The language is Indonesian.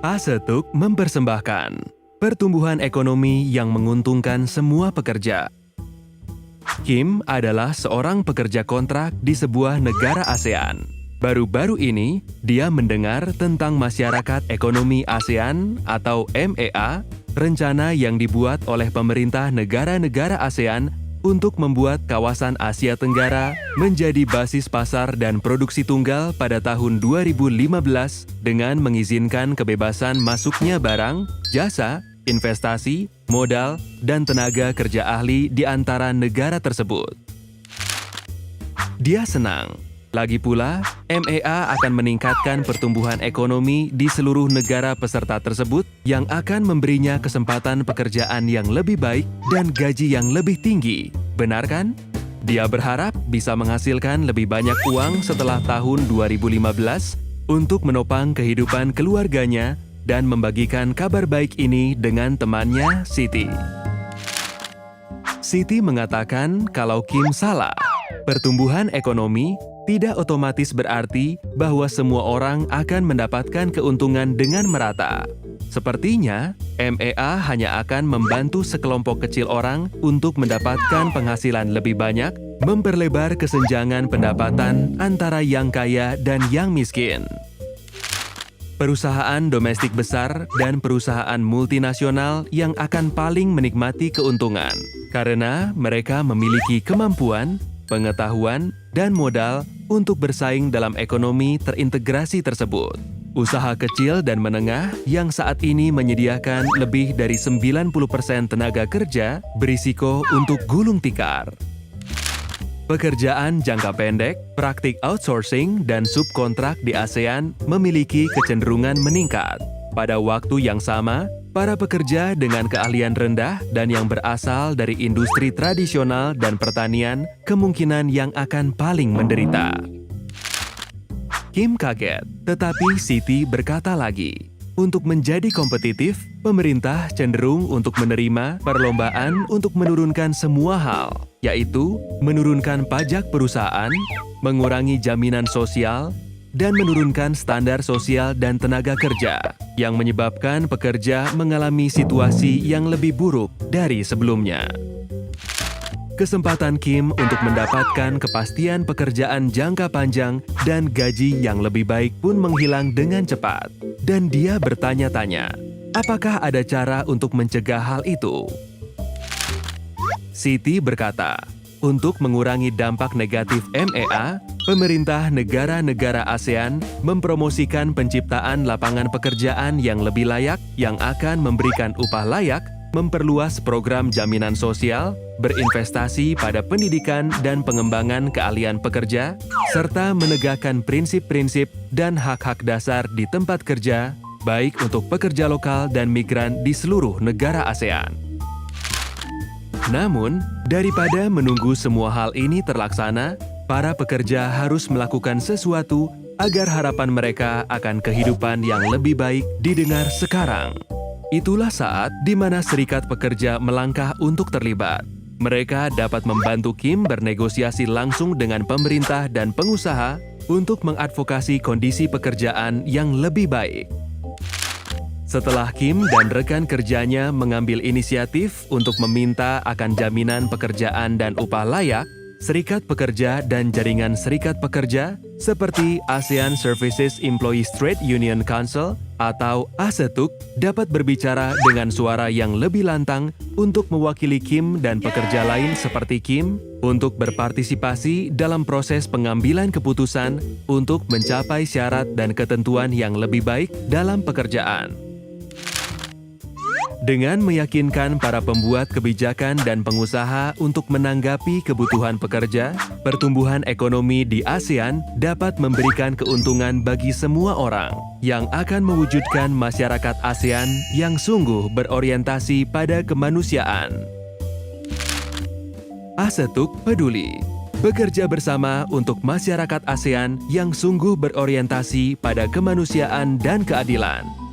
Asetuk mempersembahkan pertumbuhan ekonomi yang menguntungkan semua pekerja. Kim adalah seorang pekerja kontrak di sebuah negara ASEAN. Baru-baru ini, dia mendengar tentang Masyarakat Ekonomi ASEAN atau MEA, rencana yang dibuat oleh pemerintah negara-negara ASEAN untuk membuat kawasan Asia Tenggara menjadi basis pasar dan produksi tunggal pada tahun 2015 dengan mengizinkan kebebasan masuknya barang, jasa, investasi, modal, dan tenaga kerja ahli di antara negara tersebut. Dia senang. Lagi pula, MEA akan meningkatkan pertumbuhan ekonomi di seluruh negara peserta tersebut yang akan memberinya kesempatan pekerjaan yang lebih baik dan gaji yang lebih tinggi. Benar kan? Dia berharap bisa menghasilkan lebih banyak uang setelah tahun 2015 untuk menopang kehidupan keluarganya dan membagikan kabar baik ini dengan temannya, Siti. Siti mengatakan kalau Kim salah. Pertumbuhan ekonomi tidak otomatis berarti bahwa semua orang akan mendapatkan keuntungan dengan merata. Sepertinya, MEA hanya akan membantu sekelompok kecil orang untuk mendapatkan penghasilan lebih banyak, memperlebar kesenjangan pendapatan antara yang kaya dan yang miskin. Perusahaan domestik besar dan perusahaan multinasional yang akan paling menikmati keuntungan karena mereka memiliki kemampuan, pengetahuan, dan modal untuk bersaing dalam ekonomi terintegrasi tersebut. Usaha kecil dan menengah yang saat ini menyediakan lebih dari 90% tenaga kerja berisiko untuk gulung tikar. Pekerjaan jangka pendek, praktik outsourcing, dan subkontrak di ASEAN memiliki kecenderungan meningkat. Pada waktu yang sama, para pekerja dengan keahlian rendah dan yang berasal dari industri tradisional dan pertanian kemungkinan yang akan paling menderita. Kim kaget, tetapi Siti berkata lagi, untuk menjadi kompetitif, pemerintah cenderung untuk menerima perlombaan untuk menurunkan semua hal, yaitu menurunkan pajak perusahaan, mengurangi jaminan sosial, dan menurunkan standar sosial dan tenaga kerja, yang menyebabkan pekerja mengalami situasi yang lebih buruk dari sebelumnya. Kesempatan Kim untuk mendapatkan kepastian pekerjaan jangka panjang dan gaji yang lebih baik pun menghilang dengan cepat. Dan dia bertanya-tanya, apakah ada cara untuk mencegah hal itu? Siti berkata, untuk mengurangi dampak negatif MEA, pemerintah negara-negara ASEAN mempromosikan penciptaan lapangan pekerjaan yang lebih layak yang akan memberikan upah layak, memperluas program jaminan sosial, berinvestasi pada pendidikan dan pengembangan keahlian pekerja, serta menegakkan prinsip-prinsip dan hak-hak dasar di tempat kerja, baik untuk pekerja lokal dan migran di seluruh negara ASEAN. Namun, daripada menunggu semua hal ini terlaksana, para pekerja harus melakukan sesuatu agar harapan mereka akan kehidupan yang lebih baik didengar sekarang. Itulah saat di mana serikat pekerja melangkah untuk terlibat. Mereka dapat membantu Kim bernegosiasi langsung dengan pemerintah dan pengusaha untuk mengadvokasi kondisi pekerjaan yang lebih baik. Setelah Kim dan rekan kerjanya mengambil inisiatif untuk meminta akan jaminan pekerjaan dan upah layak, serikat pekerja dan jaringan serikat pekerja seperti ASEAN Services Employees Trade Union Council atau ASETUK dapat berbicara dengan suara yang lebih lantang untuk mewakili Kim dan pekerja lain seperti Kim untuk berpartisipasi dalam proses pengambilan keputusan untuk mencapai syarat dan ketentuan yang lebih baik dalam pekerjaan. Dengan meyakinkan para pembuat kebijakan dan pengusaha untuk menanggapi kebutuhan pekerja, pertumbuhan ekonomi di ASEAN dapat memberikan keuntungan bagi semua orang yang akan mewujudkan masyarakat ASEAN yang sungguh berorientasi pada kemanusiaan. ASETUK peduli, bekerja bersama untuk masyarakat ASEAN yang sungguh berorientasi pada kemanusiaan dan keadilan.